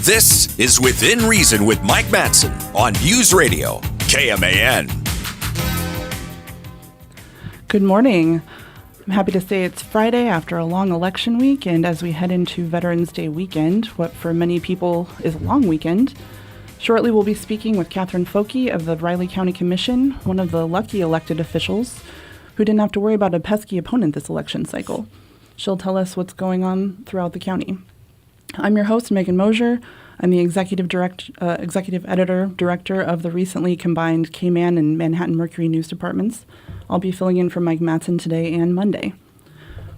This is Within Reason with Mike Matson on News Radio, KMAN. Good morning. I'm happy to say it's Friday after a long election week, and as we head into Veterans Day weekend, what for many people is a long weekend. Shortly we'll be speaking with Kathryn Focke of the Riley County Commission, one of the lucky elected officials who didn't have to worry about a pesky opponent this election cycle. She'll tell us what's going on throughout the county. I'm your host, Megan Moser. I'm the executive editor-director of the recently combined KMAN and Manhattan Mercury news departments. I'll be filling in for Mike Matson today and Monday.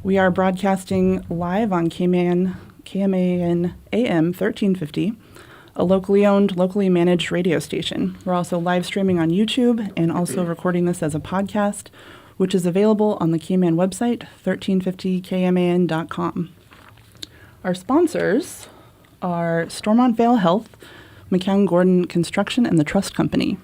We are broadcasting live on KMAN AM 1350, a locally owned, locally managed radio station. We're also live streaming on YouTube and also recording this as a podcast, which is available on the KMAN website, 1350kman.com. Our sponsors are Stormont Vale Health, McCown Gordon Construction, and the Trust Company.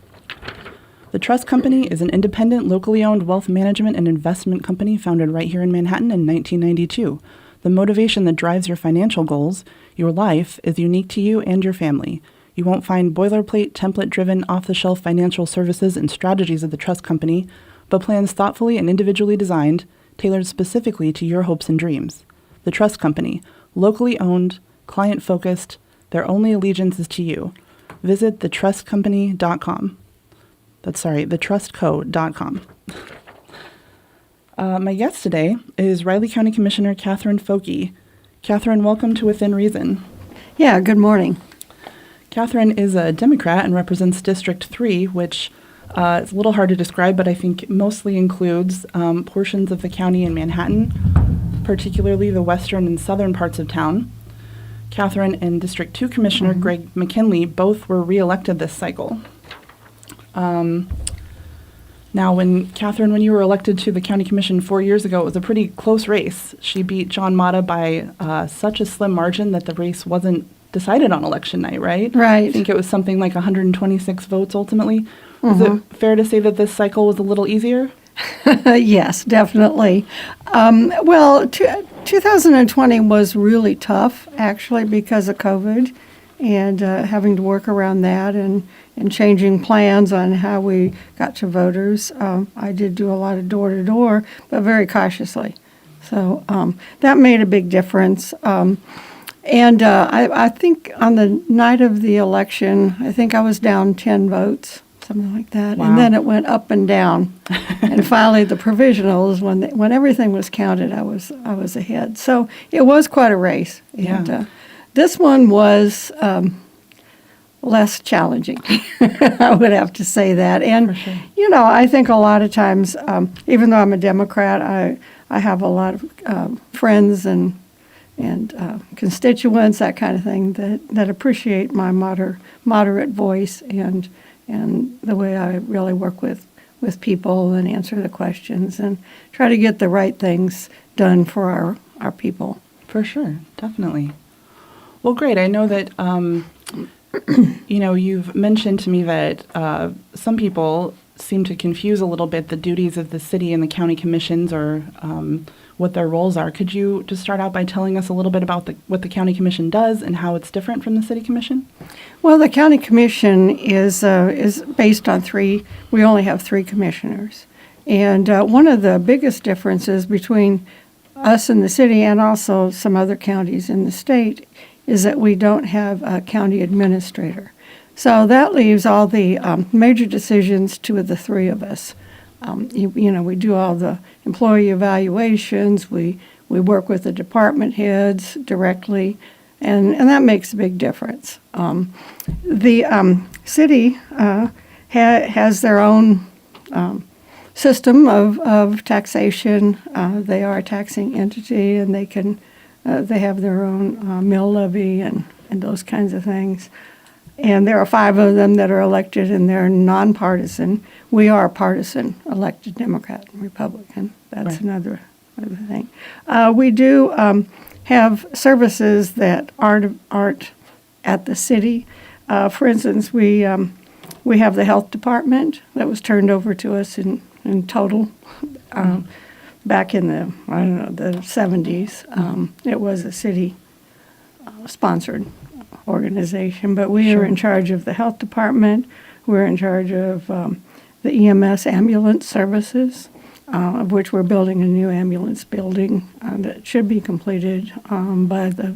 The Trust Company is an independent, locally owned wealth management and investment company founded right here in Manhattan in 1992. The motivation that drives your financial goals, your life, is unique to you and your family. You won't find boilerplate, template-driven, off-the-shelf financial services and strategies of the Trust Company, but plans thoughtfully and individually designed, tailored specifically to your hopes and dreams. The Trust Company, locally owned, client-focused, their only allegiance is to you. Visit thetrustcompany.com. thetrustco.com. My guest today is Riley County Commissioner Kathryn Focke. Kathryn, welcome to Within Reason. Yeah, good morning. Kathryn is a Democrat and represents District 3, which is a little hard to describe, but I think mostly includes portions of the county in Manhattan, particularly the western and southern parts of town. Kathryn and District 2 Commissioner Greg McKinley both were reelected this cycle. Now, Kathryn, when you were elected to the County Commission 4 years ago, it was a pretty close race. She beat John Mata by such a slim margin that the race wasn't decided on election night, right? Right. I think it was something like 126 votes ultimately. Is it fair to say that this cycle was a little easier? Yes, definitely. 2020 was really tough, actually, because of COVID and having to work around that and changing plans on how we got to voters. I did do a lot of door-to-door, but very cautiously. So that made a big difference. I think on the night of the election, I think I was down 10 votes. Something like that. Wow. And then it went up and down. And finally the provisionals, when everything was counted, I was ahead. So it was quite a race. Yeah. And this one was less challenging. I would have to say that. And, For sure. I think a lot of times, even though I'm a Democrat, I have a lot of friends and constituents, that kind of thing, that appreciate my moderate voice and the way I really work with people and answer the questions and try to get the right things done for our people. For sure, definitely. Well, great. I know that, you've mentioned to me that some people seem to confuse a little bit the duties of the city and the county commissions or what their roles are. Could you just start out by telling us a little bit about what the county commission does and how it's different from the city commission? Well, the county commission is based on three. We only have three commissioners, and one of the biggest differences between us and the city, and also some other counties in the state, is that we don't have a county administrator. So that leaves all the major decisions to the three of us. We do all the employee evaluations. We work with the department heads directly, and that makes a big difference. The city has their own system of taxation. They are a taxing entity, and they have their own mill levy and those kinds of things. And there are 5 of them that are elected, and they're nonpartisan. We are partisan, elected Democrat and Republican. That's Right. another thing. We do have services that aren't at the city. For instance, we have the health department that was turned over to us in total back in the 70s. It was a city sponsored organization, but we are in charge of the health department. We're in charge of the EMS ambulance services, of which we're building a new ambulance building that should be completed by the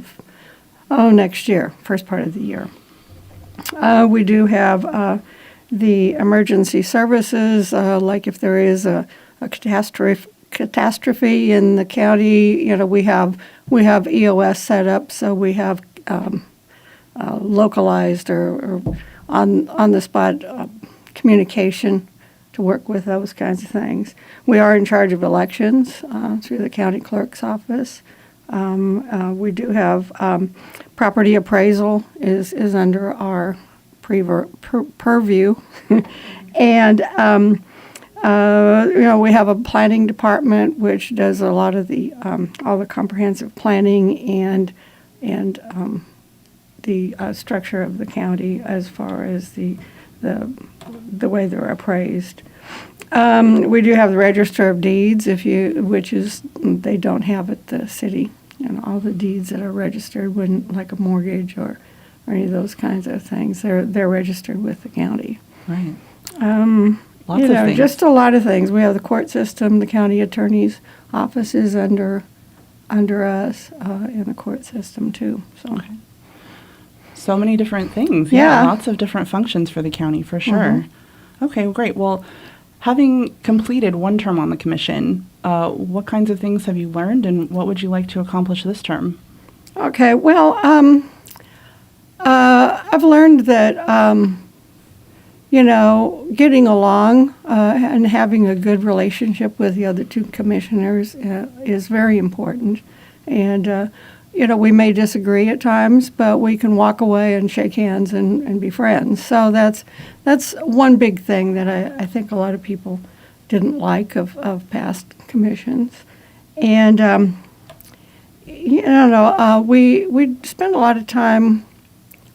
next year, first part of the year. We do have the emergency services, like if there is a catastrophe in the county, we have EOS set up, so we have localized or on the spot communication to work with those kinds of things. We are in charge of elections through the county clerk's office. We do have property appraisal is under our purview, and we have a planning department which does a lot of the all the comprehensive planning and the structure of the county as far as the way they're appraised. We do have the Register of Deeds, which is they don't have at the city, and all the deeds that are registered wouldn't, like a mortgage or any of those kinds of things. They're registered with the county. Right. Lots of things. Just a lot of things. We have the court system, the county attorney's office is under us, and the court system too. So. Okay. So many different things. Yeah. Lots of different functions for the county, for sure. Okay, well, great. Well, having completed one term on the commission, what kinds of things have you learned, and what would you like to accomplish this term? Okay, well, I've learned that, getting along and having a good relationship with the other two commissioners is very important. And, we may disagree at times, but we can walk away and shake hands and be friends. So that's one big thing that I think a lot of people didn't like of past commissions. And, we spend a lot of time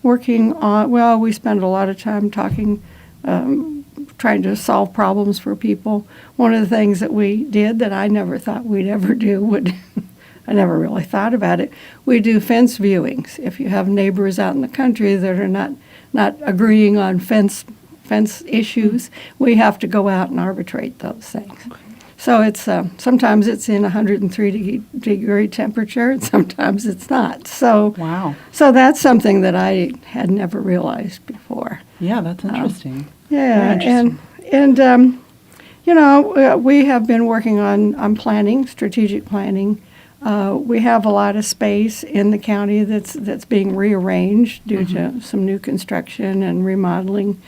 working on, we spend a lot of time talking, trying to solve problems for people. One of the things that we did that I never thought we'd ever do I never really thought about it. We do fence viewings. If you have neighbors out in the country that are not agreeing on fence issues, we have to go out and arbitrate those things. Okay. So it's sometimes it's in 103-degree temperature, and sometimes it's not. So wow. So that's something that I had never realized before. Yeah, that's interesting. Yeah, interesting. and we have been working on planning, strategic planning. We have a lot of space in the county that's being rearranged due to some new construction and remodeling.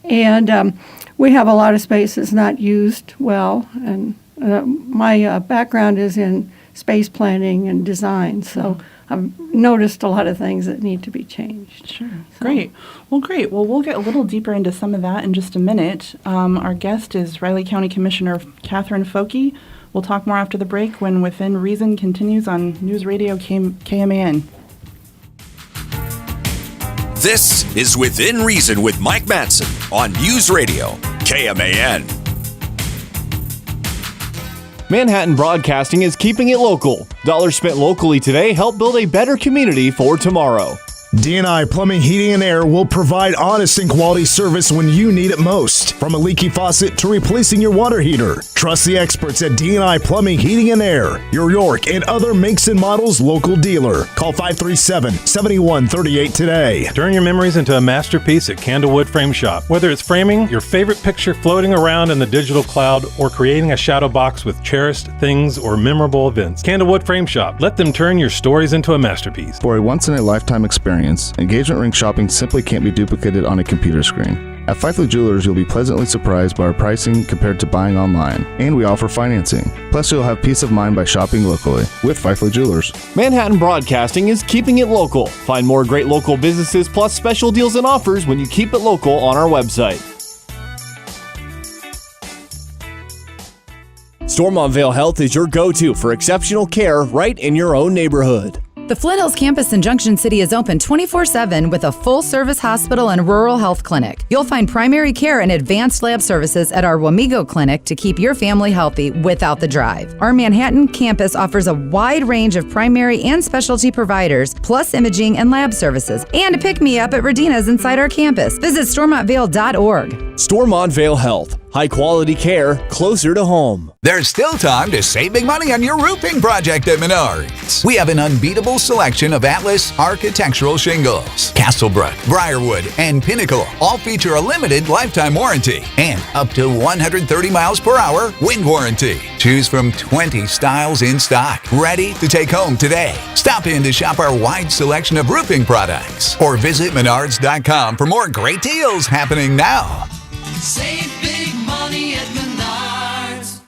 And we have a lot of space that's not used well. And my background is in space planning and design, so I've noticed a lot of things that need to be changed. Sure. So. Great. Well, we'll get a little deeper into some of that in just a minute. Our guest is Riley County Commissioner Kathryn Focke. We'll talk more after the break when Within Reason continues on News Radio KMAN. This is Within Reason with Mike Matson on News Radio KMAN. Manhattan Broadcasting is keeping it local. Dollars spent locally today help build a better community for tomorrow. D&I Plumbing, Heating, and Air will provide honest and quality service when you need it most. From a leaky faucet to replacing your water heater. Trust the experts at D&I Plumbing, Heating, and Air, your York and other makes and models local dealer. Call 537-7138 today. Turn your memories into a masterpiece at Candlewood Frame Shop. Whether it's framing your favorite picture floating around in the digital cloud or creating a shadow box with cherished things or memorable events, Candlewood Frame Shop. Let them turn your stories into a masterpiece. For a once-in-a-lifetime experience, engagement ring shopping simply can't be duplicated on a computer screen. At Fifely Jewelers, you'll be pleasantly surprised by our pricing compared to buying online, and we offer financing. Plus, you'll have peace of mind by shopping locally with Fifely Jewelers. Manhattan Broadcasting is keeping it local. Find more great local businesses plus special deals and offers when you keep it local on our website. Stormont Vale Health is your go-to for exceptional care right in your own neighborhood. The Flint Hills campus in Junction City is open 24/7 with a full-service hospital and rural health clinic. You'll find primary care and advanced lab services at our Wamego clinic to keep your family healthy without the drive. Our Manhattan campus offers a wide range of primary and specialty providers, plus imaging and lab services, and a pick-me-up at Radina's inside our campus. Visit StormontVale.org. Stormont Vale Health. High-quality care closer to home. There's still time to save big money on your roofing project at Menards. We have an unbeatable selection of Atlas architectural shingles. Castlebrook, Briarwood, and Pinnacle all feature a limited lifetime warranty and up to 130 miles per hour wind warranty. Choose from 20 styles in stock, ready to take home today. Stop in to shop our wide selection of roofing products or visit Menards.com for more great deals happening now. Save big money at Menards.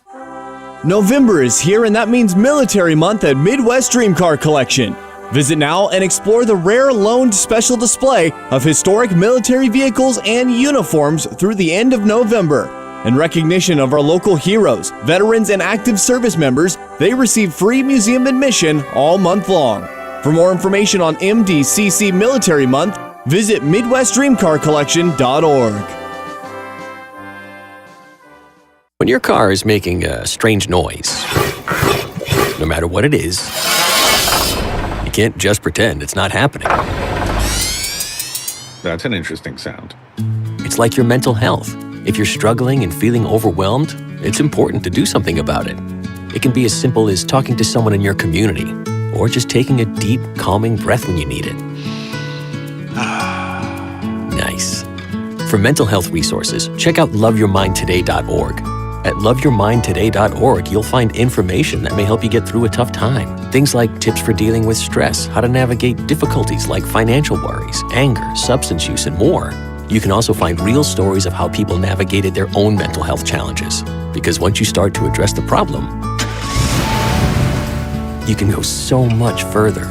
November is here, and that means Military Month at Midwest Dream Car Collection. Visit now and explore the rare loaned special display of historic military vehicles and uniforms through the end of November. In recognition of our local heroes, veterans, and active service members, they receive free museum admission all month long. For more information on MDCC Military Month, visit MidwestDreamCarCollection.org. When your car is making a strange noise, no matter what it is, you can't just pretend it's not happening. That's an interesting sound. It's like your mental health. If you're struggling and feeling overwhelmed, it's important to do something about it. It can be as simple as talking to someone in your community, or just taking a deep, calming breath when you need it. Nice. For mental health resources, check out loveyourmindtoday.org. At loveyourmindtoday.org, you'll find information that may help you get through a tough time. Things like tips for dealing with stress, how to navigate difficulties like financial worries, anger, substance use, and more. You can also find real stories of how people navigated their own mental health challenges. Because once you start to address the problem, you can go so much further.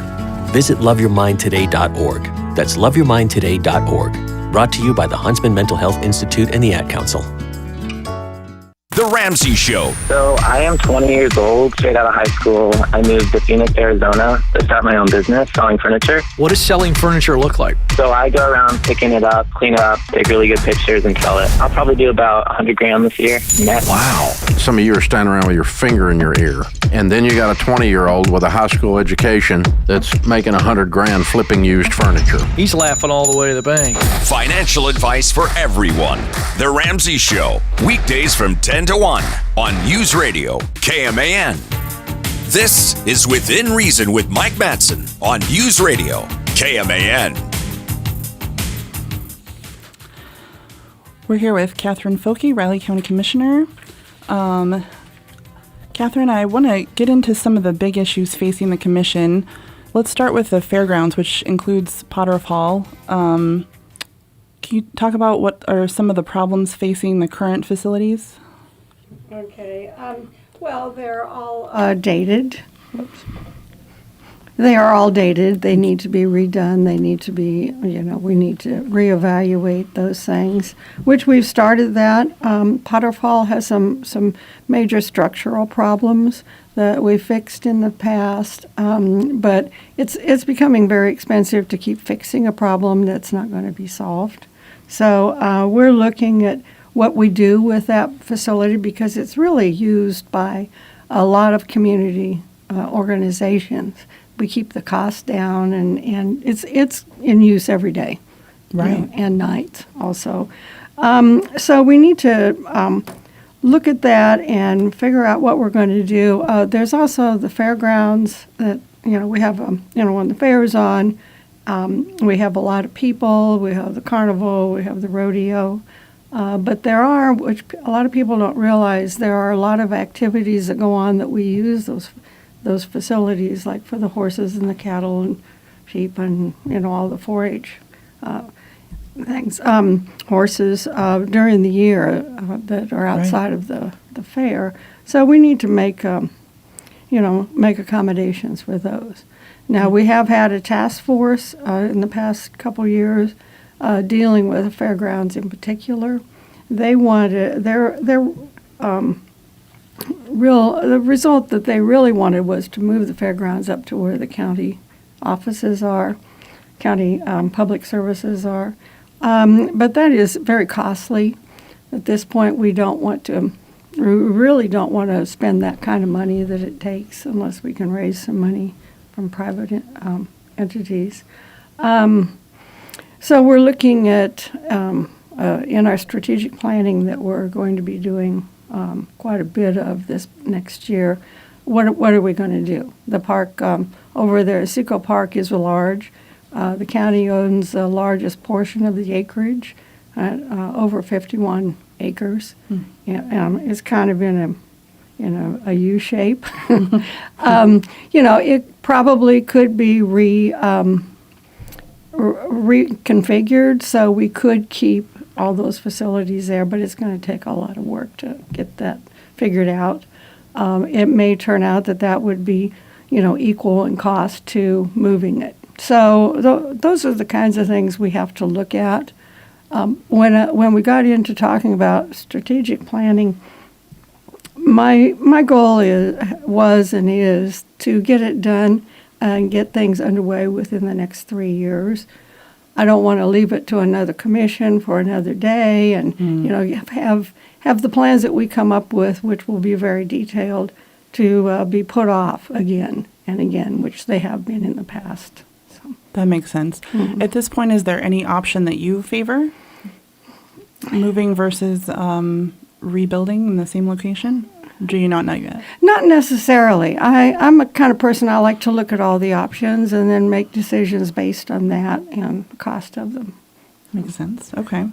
Visit loveyourmindtoday.org. That's loveyourmindtoday.org. Brought to you by the Huntsman Mental Health Institute and the Ad Council. The Ramsey Show. So I am 20 years old, straight out of high school. I moved to Phoenix, Arizona to start my own business selling furniture. What does selling furniture look like? So I go around picking it up, clean it up, take really good pictures and sell it. I'll probably do about 100 grand this year net. Wow. Some of you are standing around with your finger in your ear. And then you got a 20-year-old with a high school education that's making 100 grand flipping used furniture. He's laughing all the way to the bank. Financial advice for everyone. The Ramsey Show. Weekdays from 10 to 1 on News Radio, KMAN. This is Within Reason with Mike Matson on News Radio, KMAN. We're here with Kathryn Focke, Riley County Commissioner. Kathryn, I want to get into some of the big issues facing the commission. Let's start with the fairgrounds, which includes Potter's Hall. Can you talk about what are some of the problems facing the current facilities? Okay. Well, they're all dated. Whoops. They are all dated. They need to be redone. They need to be, we need to reevaluate those things, which we've started that. Potter's Hall has some major structural problems that we fixed in the past, but it's becoming very expensive to keep fixing a problem that's not going to be solved. So we're looking at what we do with that facility because it's really used by a lot of community organizations. We keep the cost down, and it's in use every day, right? And nights also. So we need to look at that and figure out what we're going to do. There's also the fairgrounds that we have. When the fair is on, we have a lot of people. We have the carnival. We have the rodeo. But there are, which a lot of people don't realize, there are a lot of activities that go on that we use those facilities, like for the horses and the cattle and sheep and all the 4-H things, horses during the year that are outside of the fair. So we need to make make accommodations for those. Now we have had a task force in the past couple years dealing with the fairgrounds in particular. They wanted the result that they really wanted was to move the fairgrounds up to where the county offices are, county public services are. But that is very costly. At this point, we really don't want to spend that kind of money that it takes unless we can raise some money from private entities. So we're looking at, in our strategic planning that we're going to be doing quite a bit of this next year, what are we going to do? The park over there, Seco Park, is large. The county owns the largest portion of the acreage, over 51 acres. It's kind of in a U shape. It probably could be reconfigured, so we could keep all those facilities there, but it's going to take a lot of work to get that figured out. It may turn out that would be, equal in cost to moving it. So those are the kinds of things we have to look at. When we got into talking about strategic planning, my goal was and is to get it done and get things underway within the next 3 years. I don't want to leave it to another commission for another day, and have the plans that we come up with, which will be very detailed, to be put off again and again, which they have been in the past. So. That makes sense. At this point, is there any option that you favor? Moving versus rebuilding in the same location? Do you not know yet? Not necessarily. I'm a kind of person, I like to look at all the options and then make decisions based on that and the cost of them. Makes sense. Okay.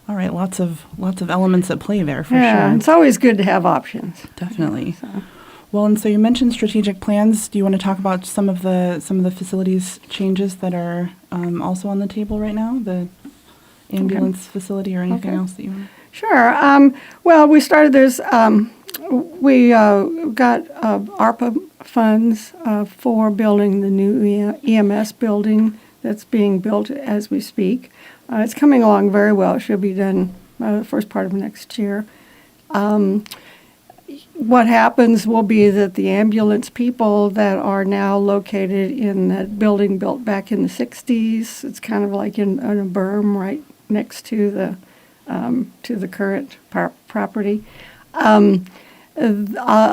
All right. Lots of elements at play there for yeah, sure. It's always good to have options. Definitely. So. Well, and so you mentioned strategic plans. Do you want to talk about some of the facilities changes that are also on the table right now? The ambulance facility or anything else that you want? Sure. Well, we started this. We got ARPA funds for building the new EMS building that's being built as we speak. It's coming along very well. It should be done the first part of next year. What happens will be that the ambulance people that are now located in that building built back in the 60s, it's kind of like in a berm right next to the current property. A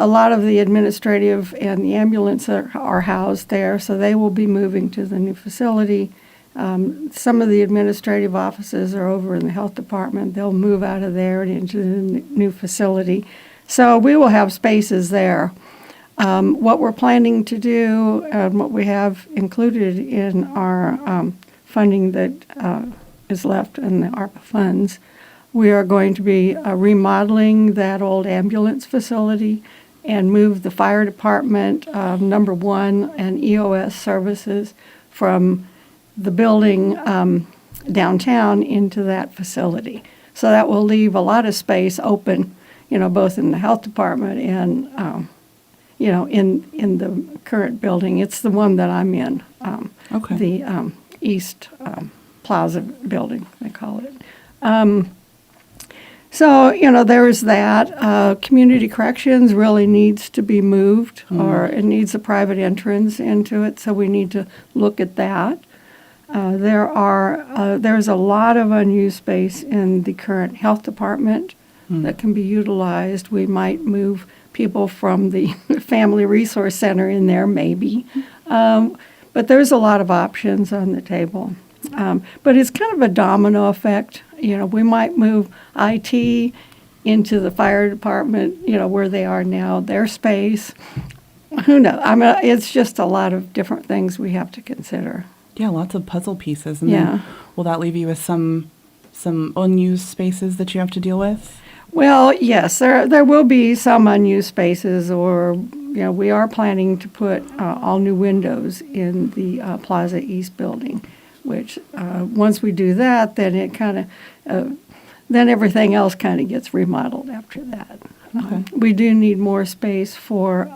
lot of the administrative and the ambulance are housed there, so they will be moving to the new facility. Some of the administrative offices are over in the health department. They'll move out of there and into the new facility. So we will have spaces there. What we're planning to do, and what we have included in our funding that is left in the ARPA funds, we are going to be remodeling that old ambulance facility and move the fire department, number 1, and EOS services from the building downtown into that facility. So that will leave a lot of space open, both in the health department and, in the current building. It's the one that I'm in, the East Plaza building, they call it. So, there's that. Community corrections really needs to be moved, or it needs a private entrance into it, so we need to look at that. There's a lot of unused space in the current health department that can be utilized. We might move people from the Family Resource Center in there, maybe. But there's a lot of options on the table. But it's kind of a domino effect. We might move IT into the fire department, where they are now, their space. Who knows? It's just a lot of different things we have to consider. Yeah, lots of puzzle pieces. And then will that leave you with some unused spaces that you have to deal with? Well, yes, there will be some unused spaces, or we are planning to put all new windows in the Plaza East building, which once we do that, then it kind of then everything else kind of gets remodeled after that. Okay. We do need more space for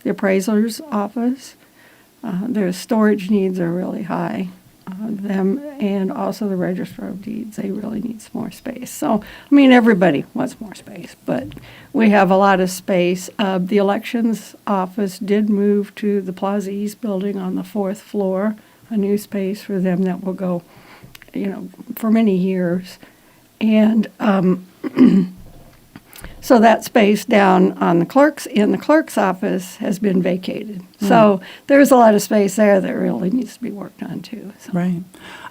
the appraiser's office. Their storage needs are really high. them and also the Register of Deeds. They really need some more space. So, I mean, everybody wants more space, but we have a lot of space. The elections office did move to the Plaza East building on the 4th floor, a new space for them that will go, for many years. And so that space down on in the clerk's office has been vacated. So there's a lot of space there that really needs to be worked on too. So. Right.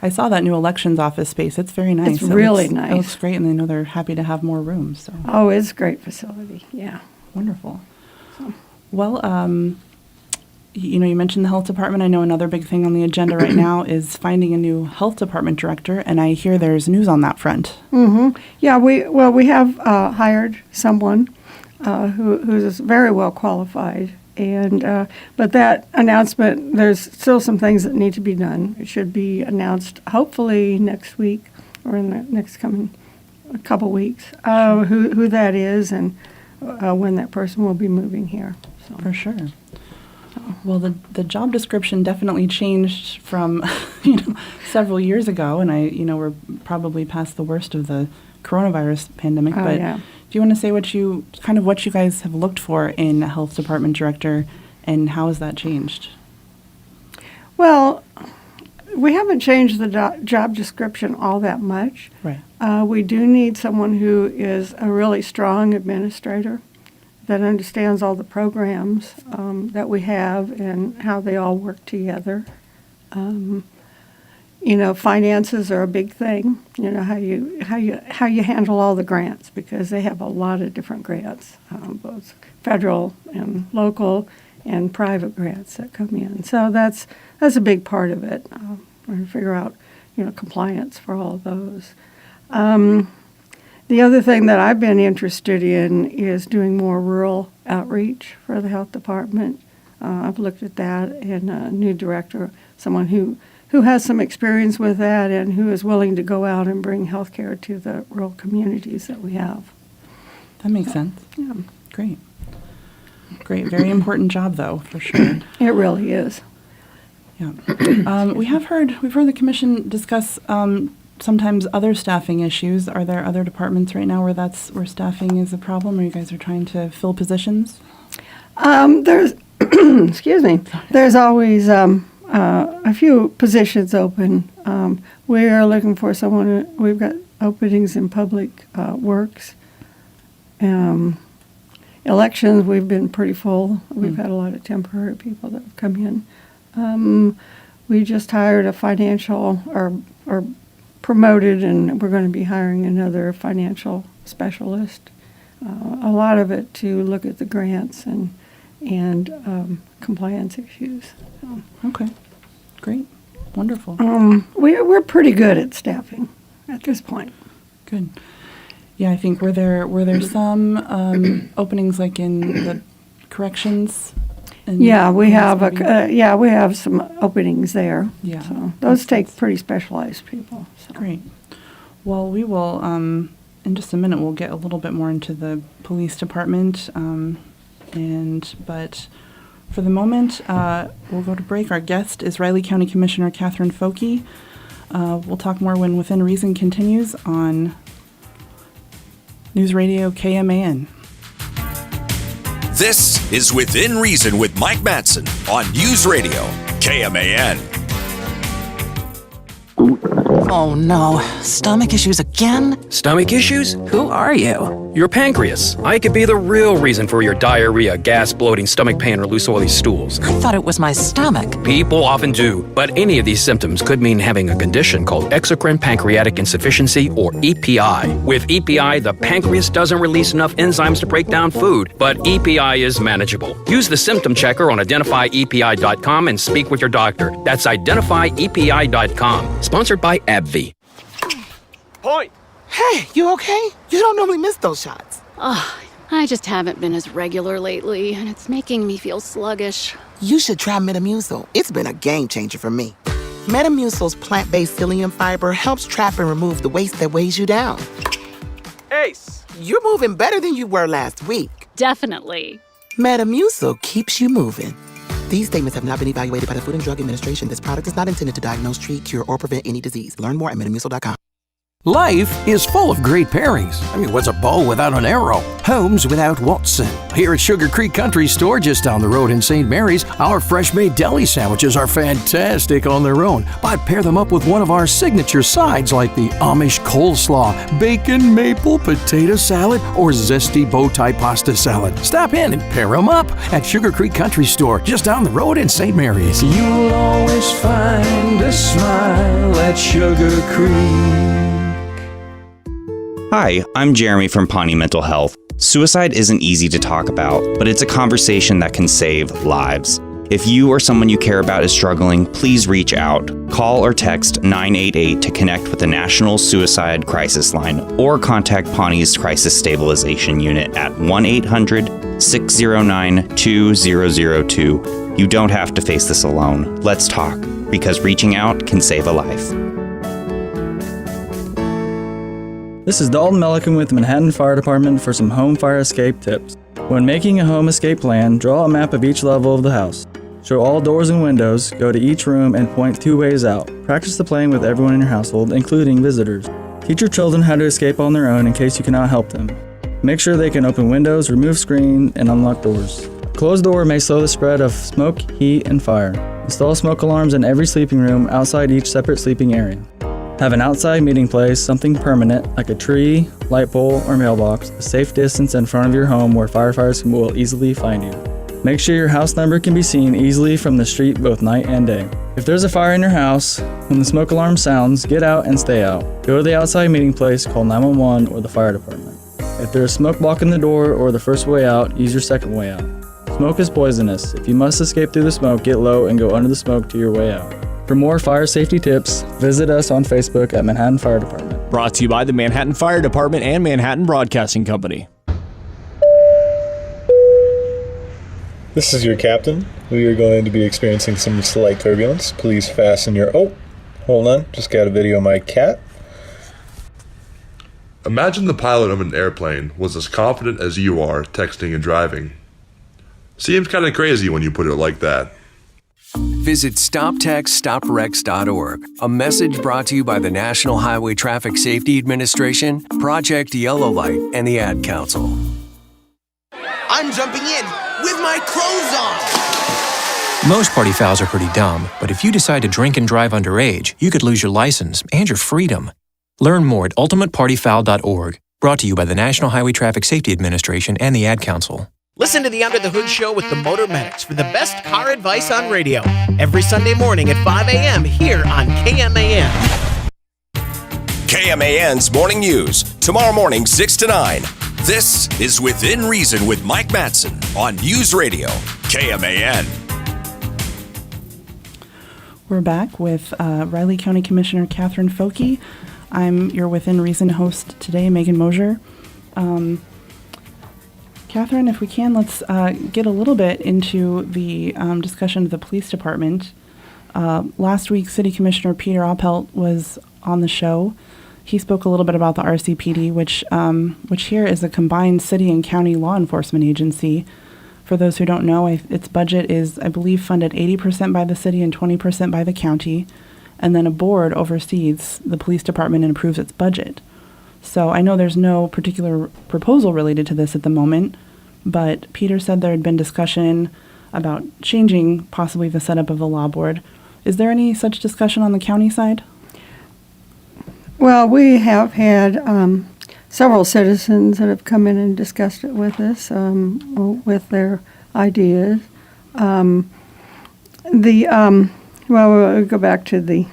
I saw that new elections office space. It's very nice. It's really nice. It looks great, and I know they're happy to have more rooms. So. Oh, it's a great facility. Yeah. Wonderful. So. Well, you mentioned the health department. I know another big thing on the agenda right now is finding a new health department director, and I hear there's news on that front. Mm-hmm. Yeah, we have hired someone who's very well qualified, and but that announcement, there's still some things that need to be done. It should be announced hopefully next week or in the next coming couple weeks who that is and when that person will be moving here. So. For sure. Well, the job description definitely changed from, several years ago, and we're probably past the worst of the coronavirus pandemic. But yeah. Do you want to say what you guys have looked for in a health department director, and how has that changed? Well, we haven't changed the job description all that much. Right. We do need someone who is a really strong administrator that understands all the programs that we have and how they all work together. Finances are a big thing. How you handle all the grants, because they have a lot of different grants, both federal and local and private grants that come in. So that's a big part of it. We're going to figure out compliance for all of those. The other thing that I've been interested in is doing more rural outreach for the health department. I've looked at that, and a new director, someone who has some experience with that and who is willing to go out and bring health care to the rural communities that we have. That makes sense. Yeah. Great. Very important job, though, for sure. It really is. Yeah. We've heard the commission discuss sometimes other staffing issues. Are there other departments right now where staffing is a problem, or you guys are trying to fill positions? There's, excuse me, there's always a few positions open. We are looking for someone. We've got openings in public works. Elections, we've been pretty full. We've had a lot of temporary people that have come in. We just hired a financial or promoted, and we're going to be hiring another financial specialist. A lot of it to look at the grants and compliance issues. So. Okay, great, wonderful. We're pretty good at staffing at this point. Good. Yeah, I think were there some openings like in the corrections? Yeah, we have we have some openings there. Yeah, so those take pretty specialized people. So. Great. Well, we will in just a minute. We'll get a little bit more into the police department, but for the moment, we'll go to break. Our guest is Riley County Commissioner Kathryn Focke. We'll talk more when Within Reason continues on News Radio KMAN. This is Within Reason with Mike Matson on News Radio KMAN. Oh no, stomach issues again? Stomach issues? Who are you? Your pancreas. I could be the real reason for your diarrhea, gas, bloating, stomach pain, or loose oily stools. I thought it was my stomach. People often do, but any of these symptoms could mean having a condition called exocrine pancreatic insufficiency, or EPI. With EPI, the pancreas doesn't release enough enzymes to break down food, but EPI is manageable. Use the symptom checker on identifyepi.com and speak with your doctor. That's identifyepi.com. Sponsored by AbbVie. Point! Hey, you okay? You don't normally miss those shots. Oh, I just haven't been as regular lately, and it's making me feel sluggish. You should try Metamucil. It's been a game changer for me. Metamucil's plant-based psyllium fiber helps trap and remove the waste that weighs you down. Ace, you're moving better than you were last week. Definitely. Metamucil keeps you moving. These statements have not been evaluated by the Food and Drug Administration. This product is not intended to diagnose, treat, cure, or prevent any disease. Learn more at metamucil.com. Life is full of great pairings. I mean, what's a bow without an arrow? Homes without Watson. Here at Sugar Creek Country Store, just down the road in St. Mary's, our fresh-made deli sandwiches are fantastic on their own. But pair them up with one of our signature sides like the Amish coleslaw, bacon maple potato salad, or zesty bow tie pasta salad. Stop in and pair them up at Sugar Creek Country Store, just down the road in St. Mary's. You'll always find a smile at Sugar Creek. Hi, I'm Jeremy from Pawnee Mental Health. Suicide isn't easy to talk about, but it's a conversation that can save lives. If you or someone you care about is struggling, please reach out. Call or text 988 to connect with the National Suicide Crisis Line or contact Pawnee's Crisis Stabilization Unit at 1-800-609-2002. You don't have to face this alone. Let's talk, because reaching out can save a life. This is Dalton Melican with the Manhattan Fire Department for some home fire escape tips. When making a home escape plan, draw a map of each level of the house. Show all doors and windows, go to each room, and point 2 ways out. Practice the plan with everyone in your household, including visitors. Teach your children how to escape on their own in case you cannot help them. Make sure they can open windows, remove screen, and unlock doors. A closed door may slow the spread of smoke, heat, and fire. Install smoke alarms in every sleeping room outside each separate sleeping area. Have an outside meeting place, something permanent, like a tree, light pole, or mailbox, a safe distance in front of your home where firefighters will easily find you. Make sure your house number can be seen easily from the street both night and day. If there's a fire in your house, when the smoke alarm sounds, get out and stay out. Go to the outside meeting place, call 911 or the fire department. If there's smoke blocking the door or the first way out, use your second way out. Smoke is poisonous. If you must escape through the smoke, get low and go under the smoke to your way out. For more fire safety tips, visit us on Facebook at Manhattan Fire Department. Brought to you by the Manhattan Fire Department and Manhattan Broadcasting Company. This is your captain. We are going to be experiencing some slight turbulence. Please fasten your... Oh, hold on. Just got a video of my cat. Imagine the pilot of an airplane was as confident as you are texting and driving. Seems kind of crazy when you put it like that. Visit StopTextStopWrecks.org. A message brought to you by the National Highway Traffic Safety Administration, Project Yellow Light, and the Ad Council. I'm jumping in with my clothes on. Most party fouls are pretty dumb, but if you decide to drink and drive underage, you could lose your license and your freedom. Learn more at ultimatepartyfoul.org. Brought to you by the National Highway Traffic Safety Administration and the Ad Council. Listen to the Under the Hood Show with the Motor Medics for the best car advice on radio. Every Sunday morning at 5 a.m. here on KMAN. KMAN's Morning News, tomorrow morning 6 to 9. This is Within Reason with Mike Matson on News Radio, KMAN. We're back with Riley County Commissioner Kathryn Focke. I'm your Within Reason host today, Megan Moser. Kathryn, if we can, let's get a little bit into the discussion of the police department. Last week, City Commissioner Peter Oppelt was on the show. He spoke a little bit about the RCPD, which here is a combined city and county law enforcement agency. For those who don't know, its budget is, I believe, funded 80% by the city and 20% by the county, and then a board oversees the police department and approves its budget. So I know there's no particular proposal related to this at the moment, but Peter said there had been discussion about changing possibly the setup of the law board. Is there any such discussion on the county side? Well, we have had several citizens that have come in and discussed it with us, with their ideas. Well, we'll go back to the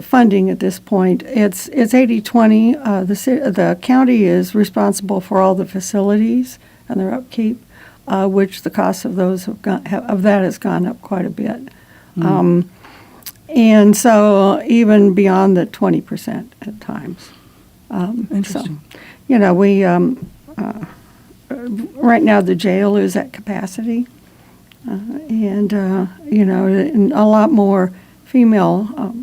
funding at this point. It's 80-20. The county is responsible for all the facilities and their upkeep, which the cost of those of that has gone up quite a bit. Mm. And so even beyond the 20% at times. Interesting. So, we right now the jail is at capacity, and a lot more female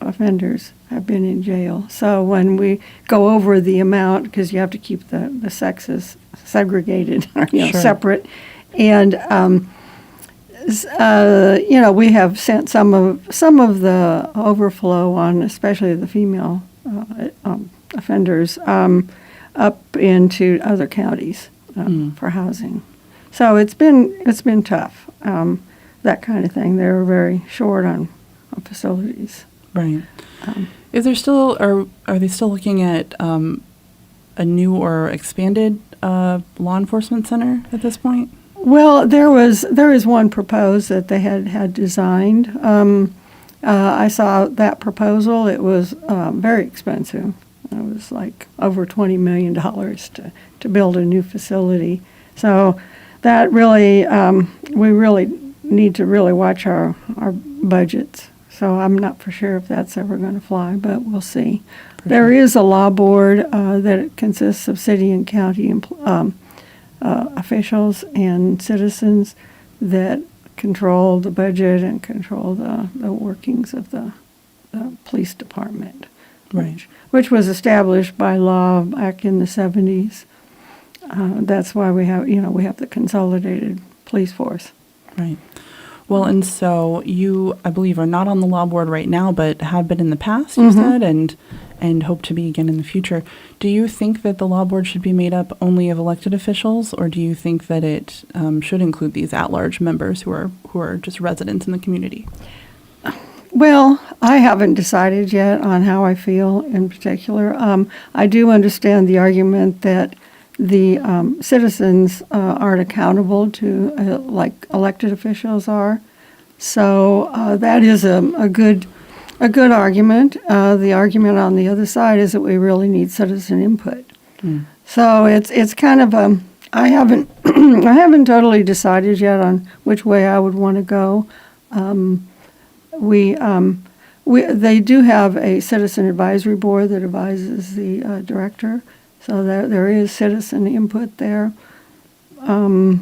offenders have been in jail. So when we go over the amount, because you have to keep the sexes segregated, or, Sure. separate, and we have sent some of the overflow on, especially the female offenders, up into other counties for housing. So it's been tough, that kind of thing. They're very short on facilities. Right. Is there still, or are they still looking at a new or expanded law enforcement center at this point? Well, there is one proposed that they had designed. I saw that proposal. It was very expensive. It was like over $20 million to build a new facility. So that really, we really need to really watch our budgets. So I'm not for sure if that's ever going to fly, but we'll see. There is a law board that consists of city and county officials and citizens that control the budget and control the workings of the police department, right? Which was established by law back in the 70s. That's why we have the consolidated police force. Right. Well, and so you, I believe, are not on the law board right now, but have been in the past, you said, and hope to be again in the future. Do you think that the law board should be made up only of elected officials, or do you think that it should include these at-large members who are just residents in the community? Well, I haven't decided yet on how I feel in particular. I do understand the argument that the citizens aren't accountable to like elected officials are. So that is a good argument. The argument on the other side is that we really need citizen input. So it's kind of I haven't I haven't totally decided yet on which way I would want to go. They do have a citizen advisory board that advises the director. So there is citizen input there. We kind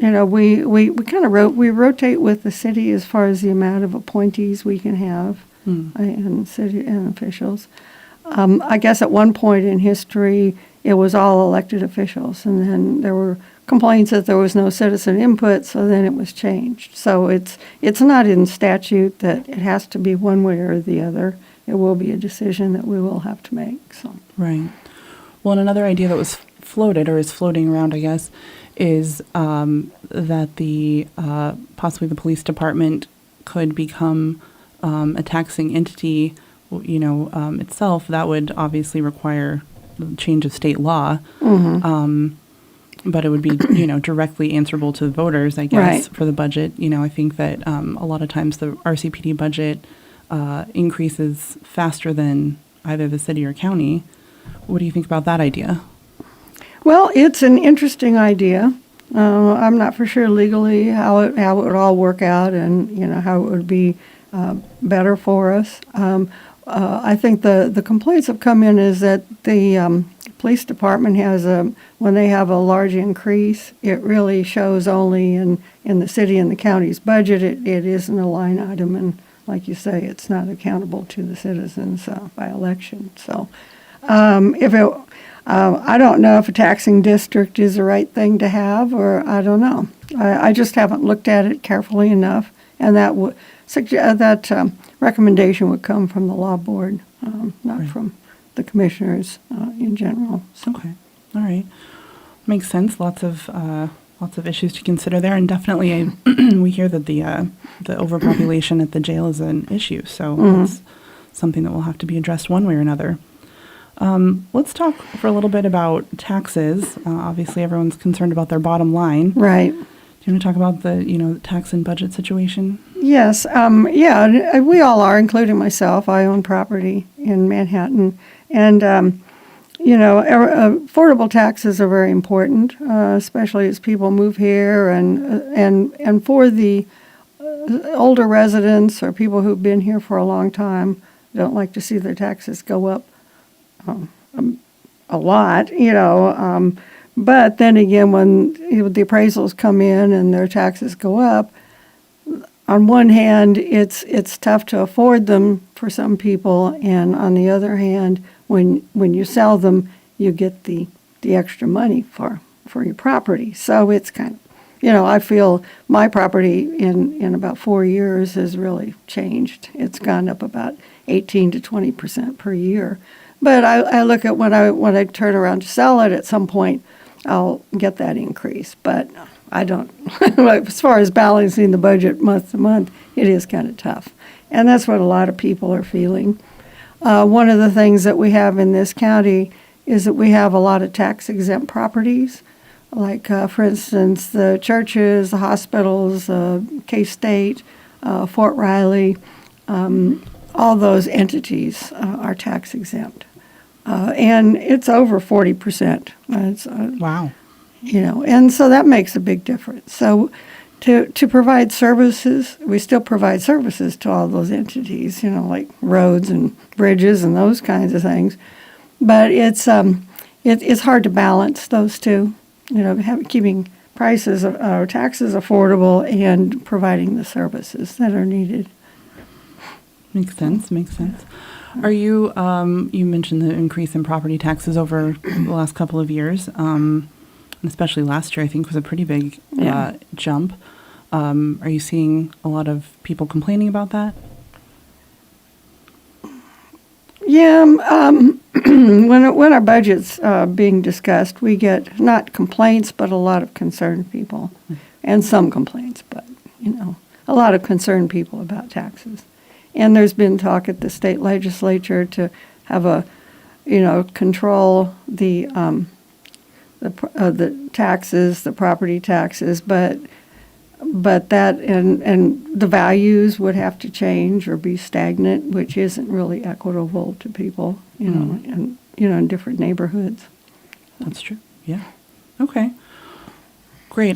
of we rotate with the city as far as the amount of appointees we can have and city and officials. I guess at one point in history it was all elected officials, and then there were complaints that there was no citizen input, so then it was changed. So it's not in statute that it has to be one way or the other. It will be a decision that we will have to make. So right. Well, and another idea that was floated, or is floating around, I guess, is that the possibly the police department could become a taxing entity, itself. That would obviously require the change of state law, but it would be, directly answerable to the voters, I guess, for the budget. I think that a lot of times the RCPD budget increases faster than either the city or county. What do you think about that idea? Well, it's an interesting idea. I'm not for sure legally how it would all work out, and how it would be better for us. I think the complaints have come in is that the police department has when they have a large increase, it really shows only in the city and the county's budget. It isn't a line item, and like you say, it's not accountable to the citizens by election. So. I don't know if a taxing district is the right thing to have, or I don't know. I just haven't looked at it carefully enough, and that recommendation would come from the law board, not from the commissioners in general. So. Okay, all right, makes sense. Lots of issues to consider there, and definitely we hear that the overpopulation at the jail is an issue. So it's something that will have to be addressed one way or another. Let's talk for a little bit about taxes. Obviously, everyone's concerned about their bottom line. Right. Do you want to talk about the tax and budget situation? Yes. Yeah, we all are, including myself. I own property in Manhattan. And, affordable taxes are very important, especially as people move here. And for the older residents or people who've been here for a long time, don't like to see their taxes go up a lot, but then again, when the appraisals come in and their taxes go up, on one hand, it's tough to afford them for some people, and on the other hand, when you sell them, you get the extra money for your property. So it's kind of, I feel my property in about 4 years has really changed. It's gone up about 18 to 20% per year. But I look at when I turn around to sell it, at some point I'll get that increase. But I don't. As far as balancing the budget month to month, it is kind of tough. And that's what a lot of people are feeling. One of the things that we have in this county is that we have a lot of tax-exempt properties. Like, for instance, the churches, the hospitals, K-State, Fort Riley, all those entities are tax exempt. And it's over 40%. Wow. And so that makes a big difference. So to provide services, we still provide services to all those entities, like roads and bridges and those kinds of things. But it's hard to balance those two. Keeping prices or taxes affordable and providing the services that are needed. Makes sense. Are you, you mentioned the increase in property taxes over the last couple of years, and especially last year, I think was a pretty big jump. Are you seeing a lot of people complaining about that? Yeah, when our budget's being discussed, we get not complaints, but a lot of concerned people, and some complaints, but a lot of concerned people about taxes. And there's been talk at the state legislature to have control the taxes, the property taxes, but that and the values would have to change or be stagnant, which isn't really equitable to people, in different neighborhoods. That's true. Yeah. Okay. Great.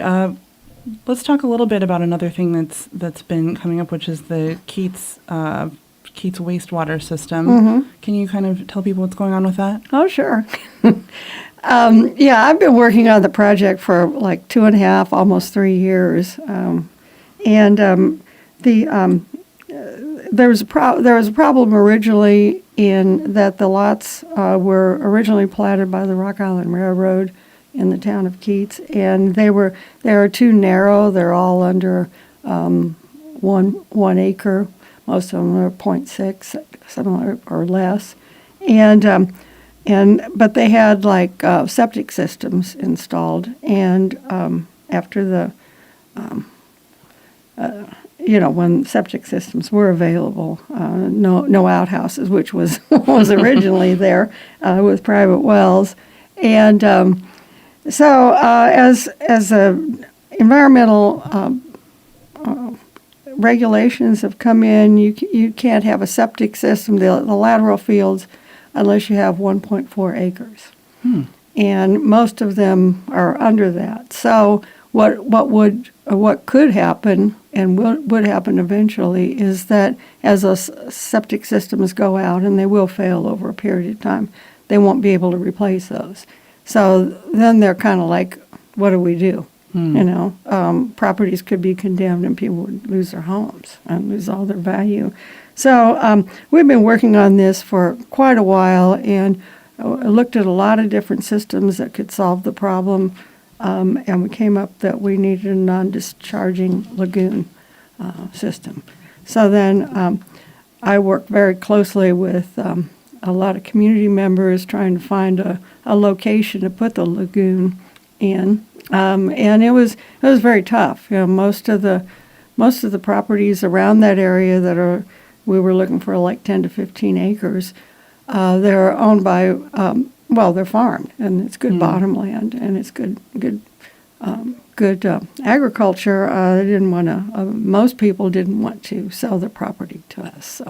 Let's talk a little bit about another thing that's been coming up, which is the Keats wastewater system. Mm-hmm. Can you kind of tell people what's going on with that? Oh, sure. I've been working on the project for like 2.5, almost 3 years, there was a problem originally in that the lots were originally platted by the Rock Island Railroad in the town of Keats, and they are too narrow. They're all under 1 acre. Most of them are 0.6, some or less, but they had like septic systems installed, and after the when septic systems were available, no outhouses, which was originally there with private wells, and so as environmental regulations have come in, you can't have a septic system, the lateral fields, unless you have 1.4 acres. And most of them are under that. So what could happen and would happen eventually is that as those septic systems go out, and they will fail over a period of time, they won't be able to replace those. So then they're kind of like, what do we do? Properties could be condemned and people would lose their homes and lose all their value. So we've been working on this for quite a while, and looked at a lot of different systems that could solve the problem, and we came up that we needed a non-discharging lagoon system. So then I worked very closely with a lot of community members trying to find a location to put the lagoon in. And it was very tough. Most of the properties around that area we were looking for like 10 to 15 acres. They're owned by they're farmed, and it's good bottom land, and it's good agriculture. They didn't want to. Most people didn't want to sell their property to us.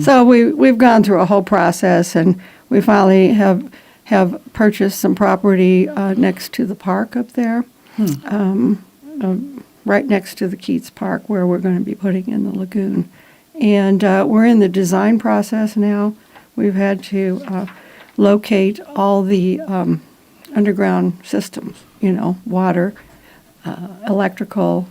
So we've gone through a whole process, and we finally have purchased some property next to the park up there, right next to the Keats Park, where we're going to be putting in the lagoon. And we're in the design process now. We've had to locate all the underground systems, water, electrical,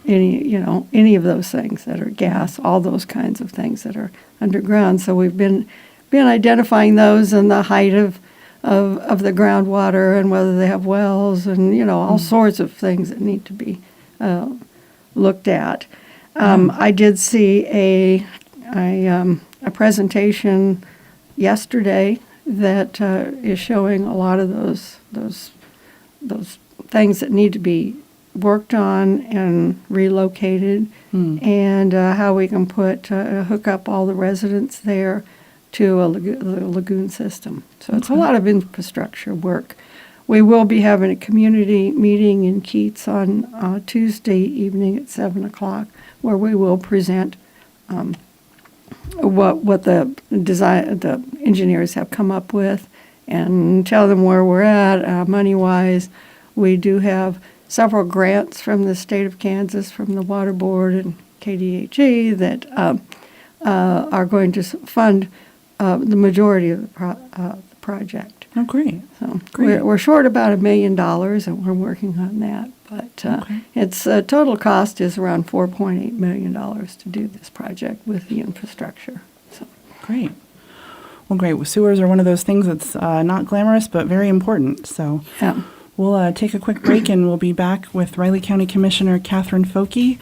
any of those things that are gas, all those kinds of things that are underground. So we've been identifying those and the height of the groundwater and whether they have wells and all sorts of things that need to be looked at. I did see a presentation yesterday that is showing a lot of those things that need to be worked on and relocated, and how we can hook up all the residents there to the lagoon system. So it's a lot of infrastructure work. We will be having a community meeting in Keats on Tuesday evening at 7 o'clock, where we will present what the engineers have come up with and tell them where we're at money-wise. We do have several grants from the state of Kansas, from the Water Board and KDHE, that are going to fund the majority of the project. Oh, great. So we're short about $1 million, and we're working on that. But its total cost is around $4.8 million to do this project with the infrastructure. So great. Well, great. Well, sewers are one of those things that's not glamorous, but very important. So we'll take a quick break, and we'll be back with Riley County Commissioner Kathryn Focke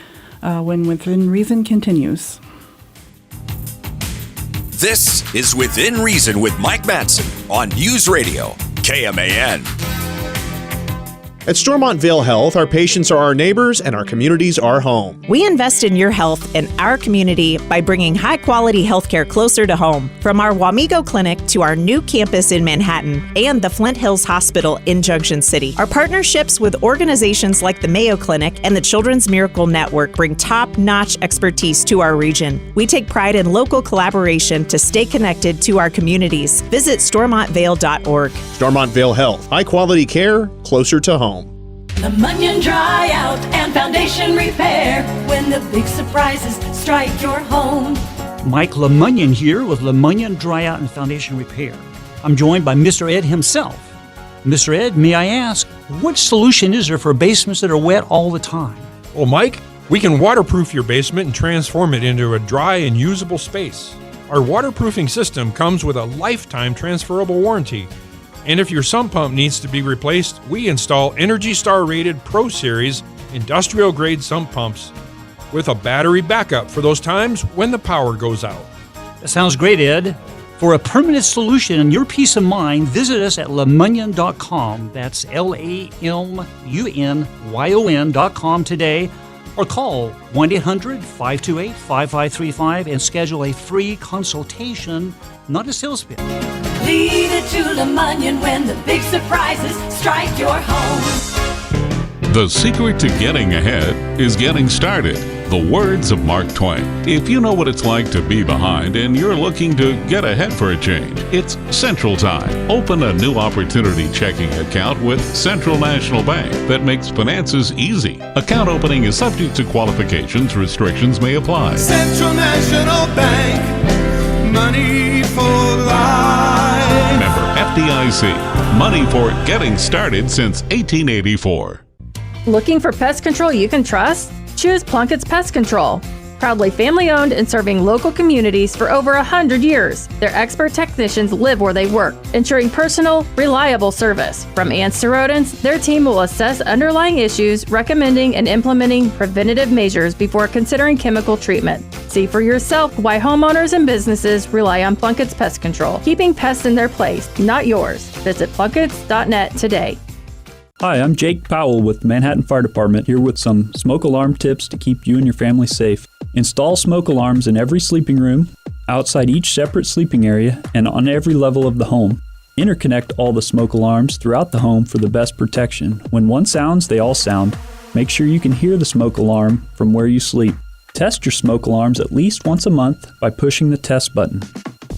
when Within Reason continues. This is Within Reason with Mike Matson on News Radio, KMAN. At Stormontvale Health, our patients are our neighbors and our communities our home. We invest in your health and our community by bringing high-quality healthcare closer to home. From our Wamego Clinic to our new campus in Manhattan and the Flint Hills Hospital in Junction City. Our partnerships with organizations like the Mayo Clinic and the Children's Miracle Network bring top-notch expertise to our region. We take pride in local collaboration to stay connected to our communities. Visit stormontvale.org. Stormontvale Health, high-quality care closer to home. Lemunion dry out and foundation repair when the big surprises strike your home. Mike Lemunion here with Lemunion Dry Out and Foundation Repair. I'm joined by Mr. Ed himself. Mr. Ed, may I ask, what solution is there for basements that are wet all the time? Well, Mike, we can waterproof your basement and transform it into a dry and usable space. Our waterproofing system comes with a lifetime transferable warranty. And if your sump pump needs to be replaced, we install Energy Star rated Pro Series industrial grade sump pumps with a battery backup for those times when the power goes out. That sounds great, Ed. For a permanent solution and your peace of mind, visit us at lemunion.com. That's LAMUNYON.com today, or call 1-800-528-5535 and schedule a free consultation, not a sales pitch. Leave it to Lemunion when the big surprises strike your home. The secret to getting ahead is getting started. The words of Mark Twain. If you know what it's like to be behind and you're looking to get ahead for a change, it's Central Time. Open a new opportunity checking account with Central National Bank that makes finances easy. Account opening is subject to qualifications. Restrictions may apply. Central National Bank, money for life. Member FDIC. Money for getting started since 1884. Looking for pest control you can trust? Choose Plunkett's Pest Control. Proudly family-owned and serving local communities for over 100 years. Their expert technicians live where they work, ensuring personal, reliable service. From ants to rodents, their team will assess underlying issues, recommending and implementing preventative measures before considering chemical treatment. See for yourself why homeowners and businesses rely on Plunkett's Pest Control, keeping pests in their place, not yours. Visit plunketts.net today. Hi, I'm Jake Powell with the Manhattan Fire Department, here with some smoke alarm tips to keep you and your family safe. Install smoke alarms in every sleeping room, outside each separate sleeping area, and on every level of the home. Interconnect all the smoke alarms throughout the home for the best protection. When one sounds, they all sound. Make sure you can hear the smoke alarm from where you sleep. Test your smoke alarms at least once a month by pushing the test button.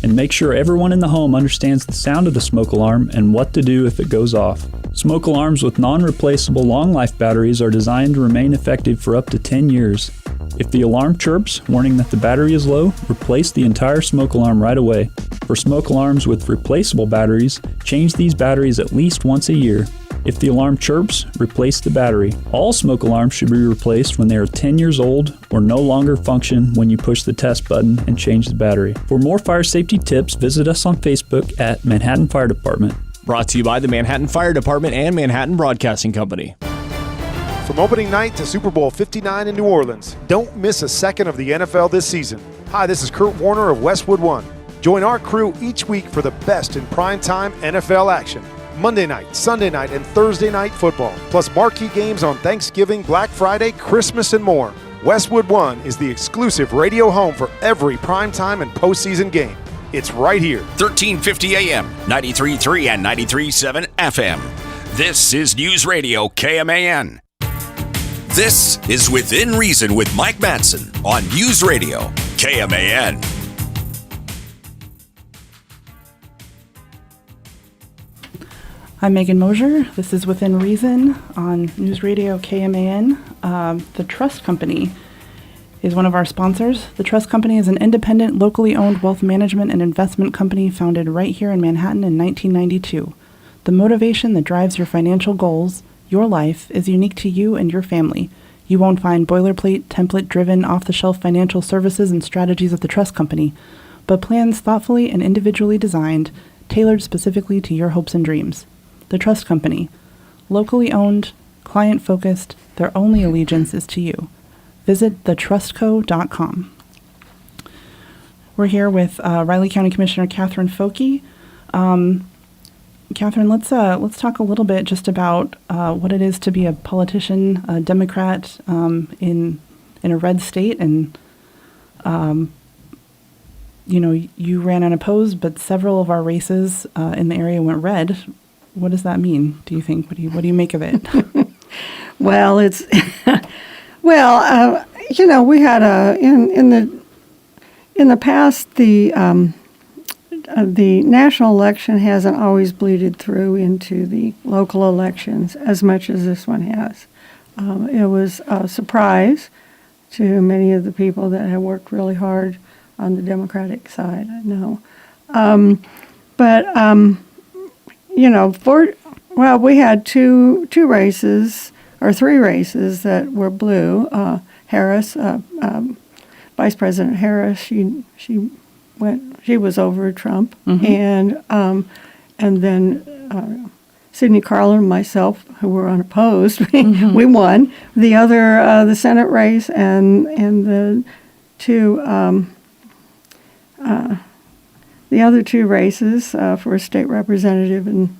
And make sure everyone in the home understands the sound of the smoke alarm and what to do if it goes off. Smoke alarms with non-replaceable long-life batteries are designed to remain effective for up to 10 years. If the alarm chirps, warning that the battery is low, replace the entire smoke alarm right away. For smoke alarms with replaceable batteries, change these batteries at least once a year. If the alarm chirps, replace the battery. All smoke alarms should be replaced when they are 10 years old or no longer function when you push the test button and change the battery. For more fire safety tips, visit us on Facebook at Manhattan Fire Department. Brought to you by the Manhattan Fire Department and Manhattan Broadcasting Company. From opening night to Super Bowl 59 in New Orleans, don't miss a second of the NFL this season. Hi, this is Kurt Warner of Westwood One. Join our crew each week for the best in primetime NFL action. Monday night, Sunday night, and Thursday night football, plus marquee games on Thanksgiving, Black Friday, Christmas, and more. Westwood One is the exclusive radio home for every primetime and postseason game. It's right here. 1350 AM, 93.3 and 93.7 FM. This is News Radio KMAN. This is Within Reason with Mike Matson on News Radio KMAN. I'm Megan Moser. This is Within Reason on News Radio KMAN. The Trust Company is one of our sponsors. The Trust Company is an independent, locally owned wealth management and investment company founded right here in Manhattan in 1992. The motivation that drives your financial goals, your life, is unique to you and your family. You won't find boilerplate, template-driven, off-the-shelf financial services and strategies at the Trust Company, but plans thoughtfully and individually designed, tailored specifically to your hopes and dreams. The Trust Company, locally owned, client-focused, their only allegiance is to you. Visit thetrustco.com. We're here with Riley County Commissioner Kathryn Focke. Kathryn, let's talk a little bit just about what it is to be a politician, a Democrat in a red state, and you ran unopposed, but several of our races in the area went red. What does that mean, do you think? What do you make of it? Well, it's we had in the past the national election hasn't always bleeded through into the local elections as much as this one has. It was a surprise to many of the people that have worked really hard on the Democratic side, I know. We had two races, or three races that were blue. Harris, Vice President Harris, she was over Trump, mm-hmm. and then Sidney Carlin and myself, who were unopposed, mm-hmm. we won. The other, the Senate race, and the other two races for state representative and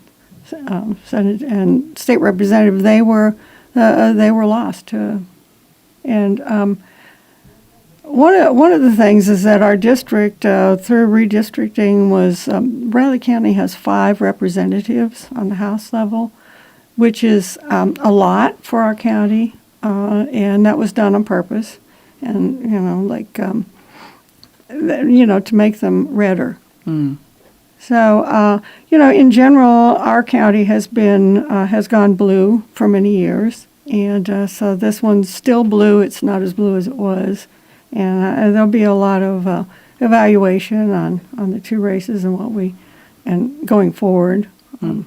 Senate and state representative, they were lost. And one of the things is that our district, through redistricting, was Riley County has 5 representatives on the House level, which is a lot for our county, and that was done on purpose, and to make them redder. Mm. So, in general, our county has gone blue for many years, and so this one's still blue. It's not as blue as it was, and there'll be a lot of evaluation on the two races and going forward. In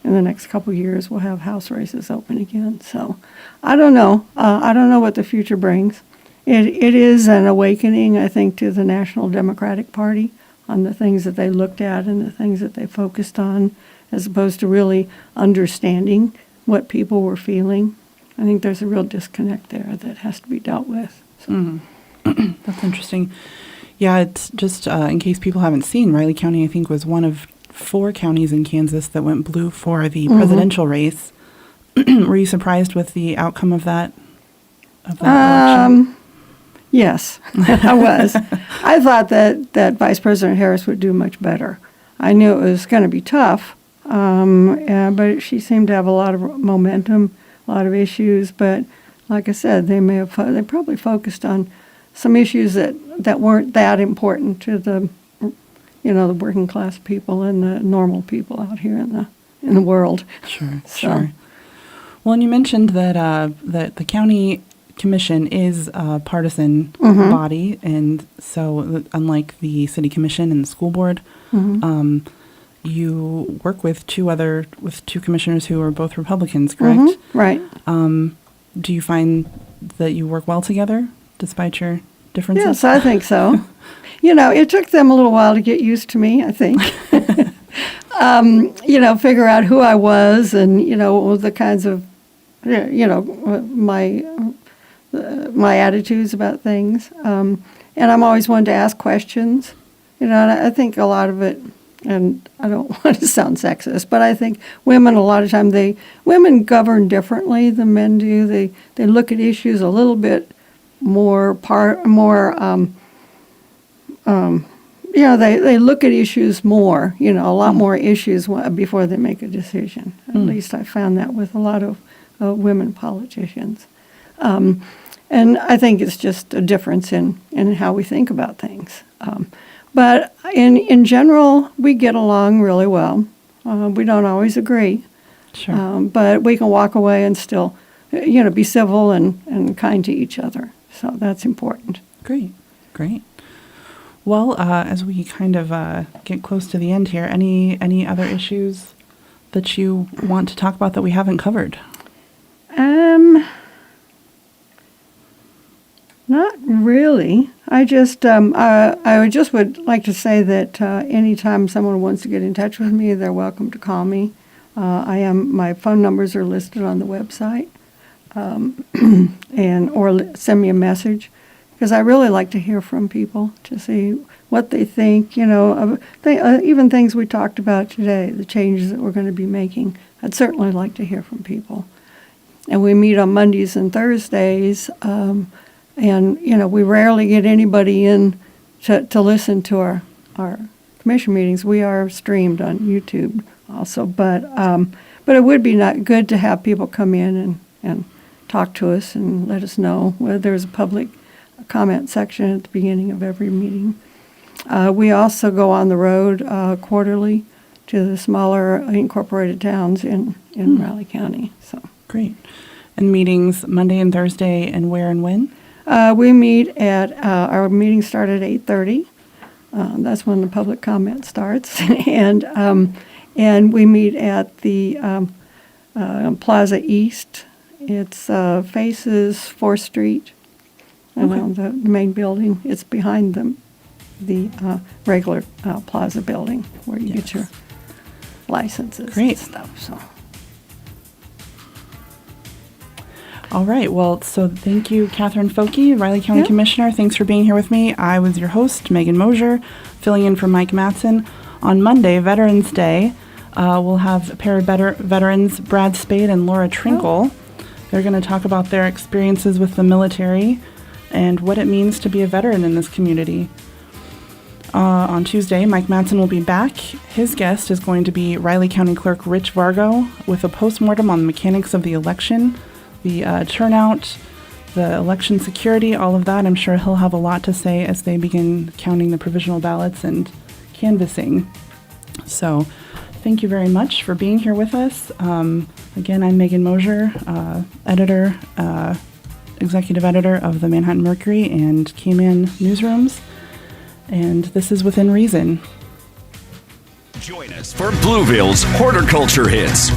the next couple of years, we'll have House races open again. So, I don't know. I don't know what the future brings. It is an awakening, I think, to the National Democratic Party on the things that they looked at and the things that they focused on, as opposed to really understanding what people were feeling. I think there's a real disconnect there that has to be dealt with. So. Mm-hmm. That's interesting. Yeah, it's just in case people haven't seen, Riley County, I think, was one of 4 counties in Kansas that went blue for the mm-hmm. presidential race. Were you surprised with the outcome of that election? Yes, I was. I thought that Vice President Harris would do much better. I knew it was going to be tough, but she seemed to have a lot of momentum, a lot of issues. But like I said, they probably focused on some issues that weren't that important to the working class people and the normal people out here in the world. Sure. Well, and you mentioned that the county commission is a partisan mm-hmm. body, and so unlike the city commission and the school board, mm-hmm. you work with two commissioners who are both Republicans, correct? Mm-hmm. Right. Do you find that you work well together despite your differences? Yes, I think so. It took them a little while to get used to me, I think. Figure out who I was and, the kinds of, my attitudes about things. And I'm always one to ask questions. And I think a lot of it, and I don't want to sound sexist, but I think women, a lot of time, women govern differently than men do. They look at issues a little bit more, they look at issues more, a lot more issues before they make a decision. At least I found that with a lot of women politicians. And I think it's just a difference in how we think about things. But in general, we get along really well. We don't always agree. Sure. But we can walk away and still, be civil and kind to each other. So that's important. Great. Well, as we kind of get close to the end here, any other issues that you want to talk about that we haven't covered? Not really. I just would like to say that anytime someone wants to get in touch with me, they're welcome to call me. My phone numbers are listed on the website, or send me a message, because I really like to hear from people to see what they think. Even things we talked about today, the changes that we're going to be making. I'd certainly like to hear from people. And we meet on Mondays and Thursdays. And, we rarely get anybody in to listen to our commission meetings. We are streamed on YouTube also. But it would be good to have people come in and talk to us and let us know. There's a public comment section at the beginning of every meeting. We also go on the road quarterly to the smaller incorporated towns in Raleigh County. So great. And meetings Monday and Thursday, and where and when? We meet at, our meetings start at 8:30. That's when the public comment starts. And we meet at the Plaza East. It's faces 4th Street, the main building. It's behind the regular Plaza building where you get your licenses and stuff. So. All right. Well, so thank you, Kathryn Focke, Riley County Commissioner. Thanks for being here with me. I was your host, Megan Moser, filling in for Mike Matson. On Monday, Veterans Day, we'll have a pair of veterans, Brad Spade and Laura Trinkle. They're going to talk about their experiences with the military and what it means to be a veteran in this community. On Tuesday, Mike Matson will be back. His guest is going to be Riley County Clerk Rich Vargo with a postmortem on the mechanics of the election, the turnout, the election security, all of that. I'm sure he'll have a lot to say as they begin counting the provisional ballots and canvassing. So thank you very much for being here with us. Again, I'm Megan Moser, editor, executive editor of the Manhattan Mercury and K-Man newsrooms. And this is Within Reason. Join us for Blueville's Horticulture Hits